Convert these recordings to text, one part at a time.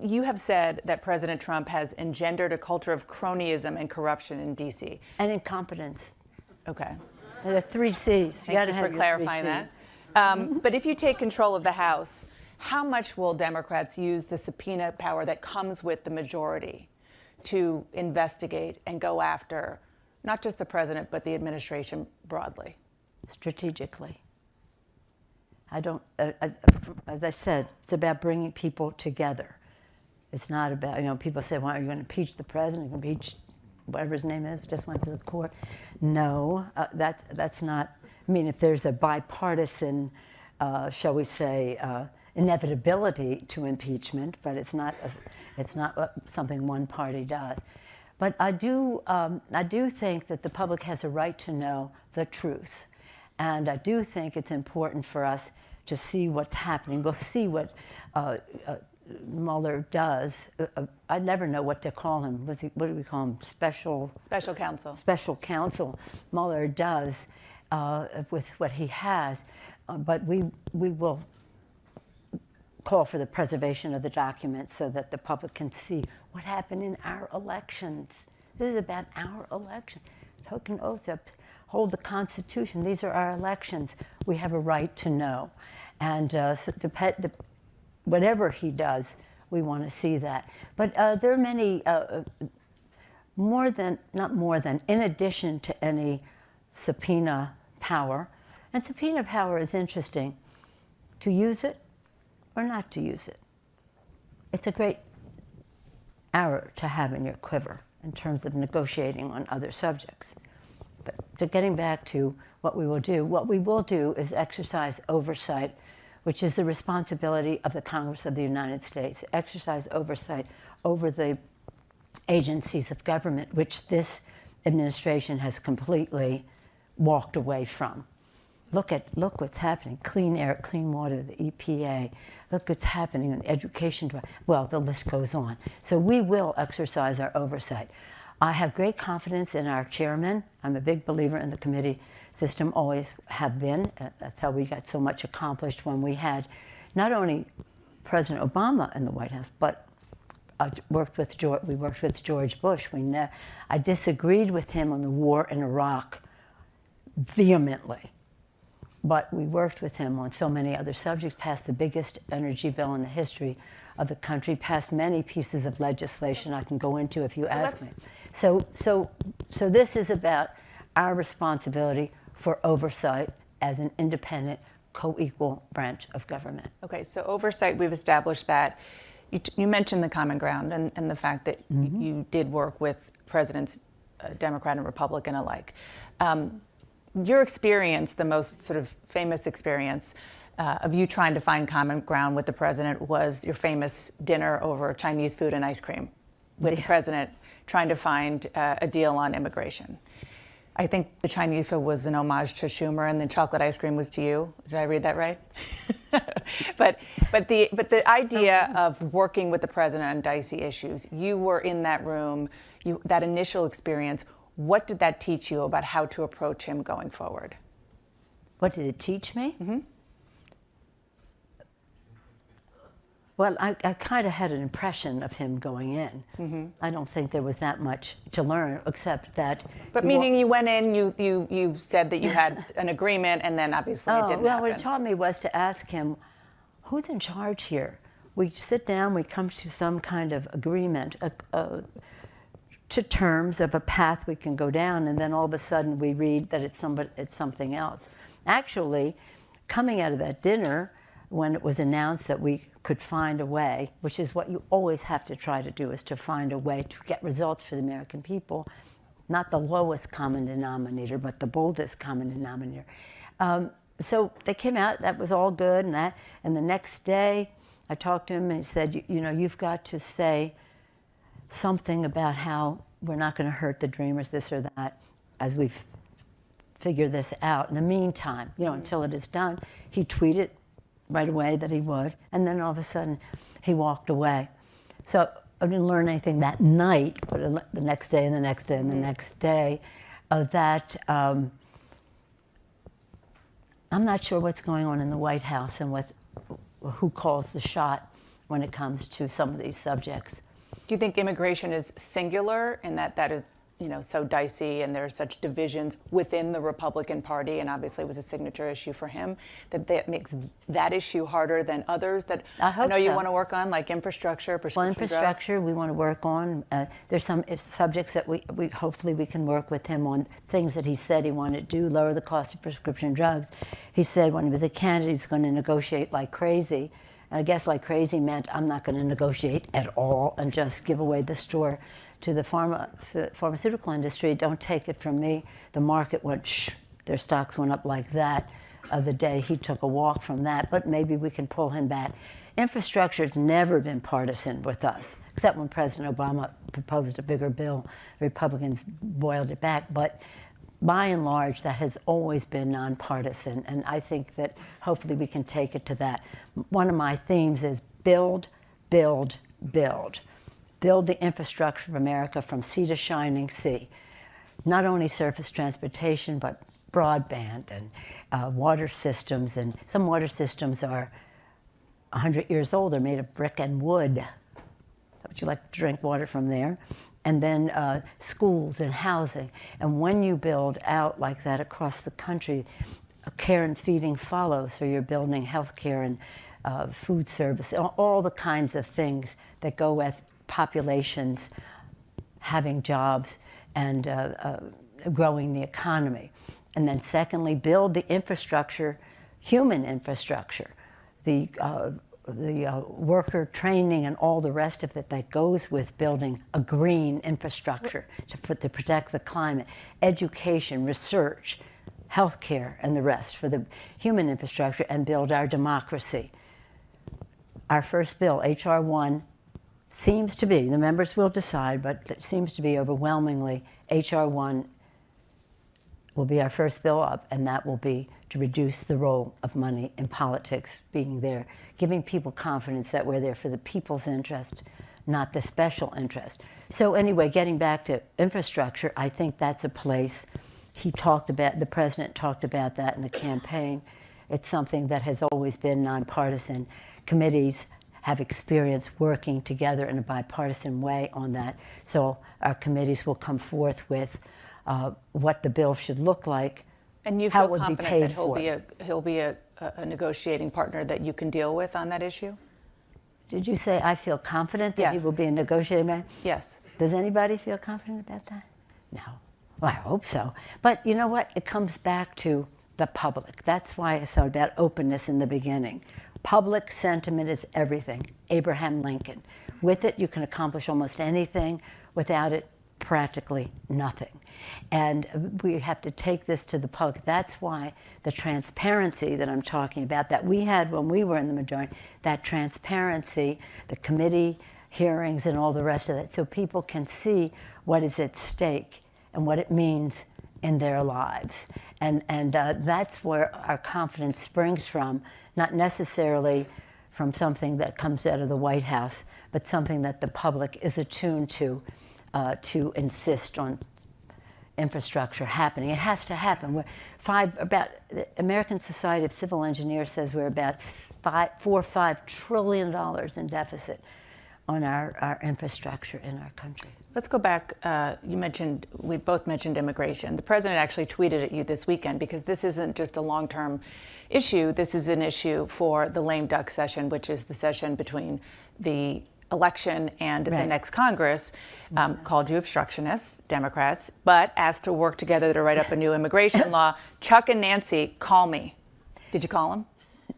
you have said that President Trump has engendered a culture of cronyism and corruption in D.C. And incompetence. Okay. The 3 C's. Thank you for clarifying that. But if you take control of the House, how much will Democrats use the subpoena power that comes with the majority to investigate and go after not just the president, but the administration broadly? Strategically. As I said, it's about bringing people together. It's not about, people say, well, are you going to impeach the president? You're going to impeach whatever his name is, just went to the court. No, that's not, if there's a bipartisan, shall we say, inevitability to impeachment, but it's not something one party does. But I do think that the public has a right to know the truth. And I do think it's important for us to see what's happening. We'll see what Mueller does. I never know what to call him. What do we call him? Special counsel. Special counsel. Mueller does with what he has. But we will call for the preservation of the documents so that the public can see what happened in our elections. This is about our elections. Token oaths up. Hold the Constitution. These are our elections. We have a right to know. And whatever he does, we want to see that. But there are many, in addition to any subpoena power, and subpoena power is interesting, to use it or not to use it. It's a great arrow to have in your quiver in terms of negotiating on other subjects. But getting back to what we will do is exercise oversight, which is the responsibility of the Congress of the United States, exercise oversight over the agencies of government, which this administration has completely walked away from. Look what's happening, clean air, clean water, the EPA. Look what's happening in education. Well, the list goes on. So we will exercise our oversight. I have great confidence in our chairman. I'm a big believer in the committee system, always have been. That's how we got so much accomplished when we had not only President Obama in the White House, but we worked with George Bush. I disagreed with him on the war in Iraq vehemently, but we worked with him on so many other subjects, passed the biggest energy bill in the history of the country, passed many pieces of legislation I can go into if you ask me. So this is about our responsibility for oversight as an independent, co-equal branch of government. Okay, so oversight, we've established that. You mentioned the common ground and the fact that you did work with presidents, Democrat and Republican alike. Your experience, the most sort of famous experience of you trying to find common ground with the president was your famous dinner over Chinese food and ice cream with the president trying to find a deal on immigration. I think the Chinese food was an homage to Schumer and the chocolate ice cream was to you. Did I read that right? but the idea of working with the president on dicey issues, you were in that room, that initial experience, what did that teach you about how to approach him going forward? What did it teach me? Well, I kind of had an impression of him going in. I don't think there was that much to learn, except that. But meaning you went in, you said that you had an agreement, and then obviously it didn't happen. What it taught me was to ask him, who's in charge here? We sit down, we come to some kind of agreement, to terms of a path we can go down, and then all of a sudden we read that it's something else. Actually, coming out of that dinner, when it was announced that we could find a way, which is what you always have to try to do, is to find a way to get results for the American people, not the lowest common denominator, but the boldest common denominator. So they came out, that was all good, and the next day I talked to him and he said, you've got to say something about how we're not going to hurt the dreamers, this or that, as we figure this out. In the meantime, until it is done, he tweeted right away that he would, and then all of a sudden he walked away. So I didn't learn anything that night, but the next day and the next day and the next day, that I'm not sure what's going on in the White House and who calls the shot when it comes to some of these subjects. Do you think immigration is singular in that is, so dicey and there are such divisions within the Republican Party, and obviously it was a signature issue for him, that makes that issue harder than others that I know you want to work on, like infrastructure, prescription drugs? Well, infrastructure we want to work on. There's some subjects that we hopefully we can work with him on, things that he said he wanted to do, lower the cost of prescription drugs. He said when he was a candidate he was going to negotiate like crazy. And I guess like crazy meant I'm not going to negotiate at all and just give away the store to the pharmaceutical industry. Don't take it from me. The market went, their stocks went up like that the day he took a walk from that, but maybe we can pull him back. Infrastructure has never been partisan with us, except when President Obama proposed a bigger bill. Republicans boiled it back, but by and large, that has always been nonpartisan, and I think that hopefully we can take it to that. One of my themes is build, build, build. Build the infrastructure of America from sea to shining sea. Not only surface transportation, but broadband and water systems. And some water systems are 100 years old. They're made of brick and wood. Would you like to drink water from there? And then schools and housing. And when you build out like that across the country, care and feeding follows. So you're building health care and food service, all the kinds of things that go with populations having jobs and growing the economy. And then secondly, build the infrastructure, human infrastructure, the worker training and all the rest of it that goes with building a green infrastructure to protect the climate, education, research, healthcare, and the rest for the human infrastructure, and build our democracy. Our first bill, H.R. 1, seems to be, the members will decide, but it seems to be overwhelmingly, H.R. 1 will be our first bill up, and that will be to reduce the role of money in politics being there, giving people confidence that we're there for the people's interest, not the special interest. So anyway, getting back to infrastructure, I think that's a place he talked about, the president talked about that in the campaign. It's something that has always been nonpartisan. Committees have experience working together in a bipartisan way on that. So our committees will come forth with what the bill should look like, and you how feel it would be confident paid that for. he'll be a negotiating partner that you can deal with on that issue? Did you say I feel confident that he Yes. will be a negotiating man? Yes. Does anybody feel confident about that? No. Well, I hope so. But you know what? It comes back to the public. That's why I said about openness in the beginning. Public sentiment is everything. Abraham Lincoln. With it, you can accomplish almost anything. Without it, practically nothing. And we have to take this to the public. That's why the transparency that I'm talking about, that we had when we were in the majority, that transparency, the committee hearings and all the rest of that, so people can see what is at stake and what it means in their lives. And that's where our confidence springs from, not necessarily from something that comes out of the White House, but something that the public is attuned to insist on infrastructure happening. It has to happen. The American Society of Civil Engineers says we're about $4 or $5 trillion in deficit on our infrastructure in our country. Let's go back. We both mentioned immigration. The president actually tweeted at you this weekend, because this isn't just a long-term issue. This is an issue for the lame duck session, which is the session between the election and the next Congress. Called you obstructionists, Democrats, but asked to work together to write up a new immigration law. Chuck and Nancy, call me. Did you call him?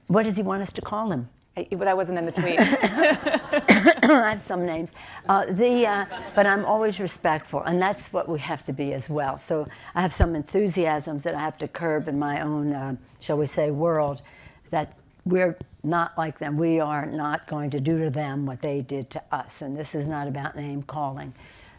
What does he want us to call him? That wasn't in the tweet. I have some names. But I'm always respectful, and that's what we have to be as well. So I have some enthusiasms that I have to curb in my own, shall we say, world, that we're not like them. We are not going to do to them what they did to us. And this is not about name calling.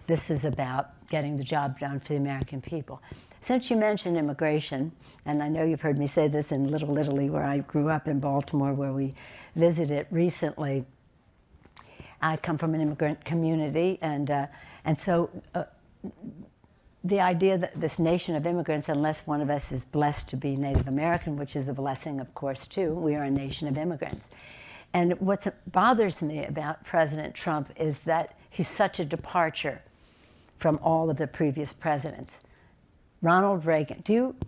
This is about getting the job done for the American people. Since you mentioned immigration, and I know you've heard me say this in Little Italy, where I grew up in Baltimore, where we visited recently. I come from an immigrant community, and so the idea that this nation of immigrants, unless one of us is blessed to be Native American, which is a blessing, of course, too, we are a nation of immigrants. And what bothers me about President Trump is that he's such a departure from all of the previous presidents. Ronald Reagan.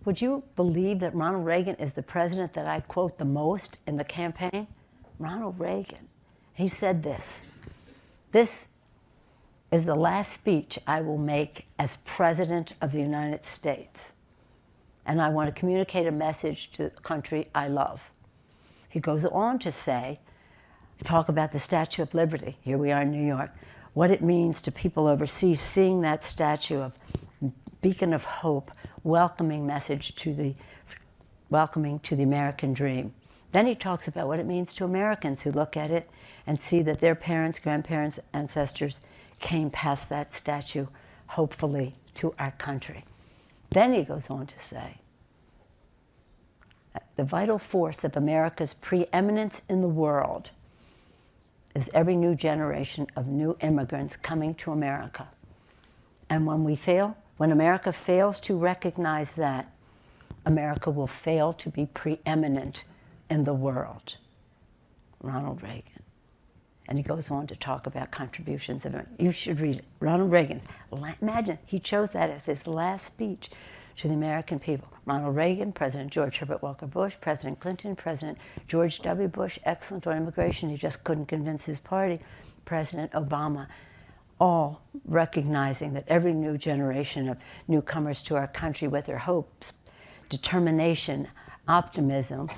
Would you believe that Ronald Reagan is the president that I quote the most in the campaign? Ronald Reagan. He said this. This is the last speech I will make as President of the United States. And I want to communicate a message to the country I love. He goes on to say, talk about the Statue of Liberty. Here we are in New York. What it means to people overseas, seeing that statue of beacon of hope, welcoming message to the American dream. Then he talks about what it means to Americans who look at it and see that their parents, grandparents, ancestors came past that statue, hopefully, to our country. Then he goes on to say, the vital force of America's preeminence in the world is every new generation of new immigrants coming to America. And when America fails to recognize that, America will fail to be preeminent in the world. Ronald Reagan. And he goes on to talk about contributions. You should read it. Ronald Reagan. Imagine, he chose that as his last speech to the American people. Ronald Reagan, President George Herbert Walker Bush, President Clinton, President George W. Bush, excellent on immigration, he just couldn't convince his party, President Obama, all recognizing that every new generation of newcomers to our country with their hopes, determination, optimism,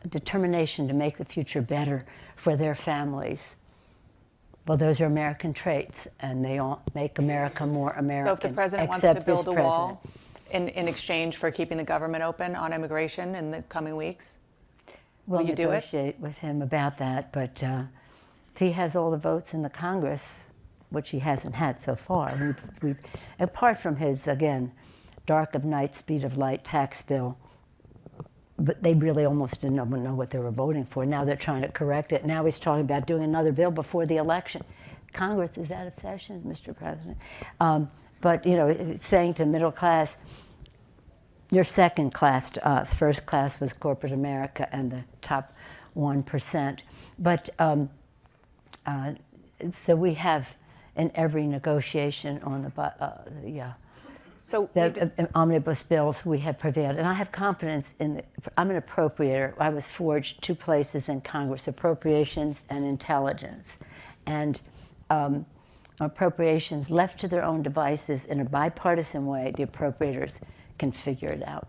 determination to make the future better for their families. Well, those are American traits, and they all make America more American. So if the president wants to build a wall in exchange for keeping the government open on immigration in the coming weeks, will you do it? We'll negotiate with him about that, but he has all the votes in the Congress, which he hasn't had so far. Apart from his, again, dark of night, speed of light tax bill, but they really almost didn't know what they were voting for. Now they're trying to correct it. Now he's talking about doing another bill before the election. Congress is out of session, Mr. President. But, you know, it's saying to middle class, you're second class to us. First class was corporate America and the top 1%. But so we have in every negotiation on the omnibus bills, we have prevailed. And I have confidence in I'm an appropriator. I was forged two places in Congress, appropriations and intelligence. And appropriations left to their own devices in a bipartisan way, the appropriators can figure it out.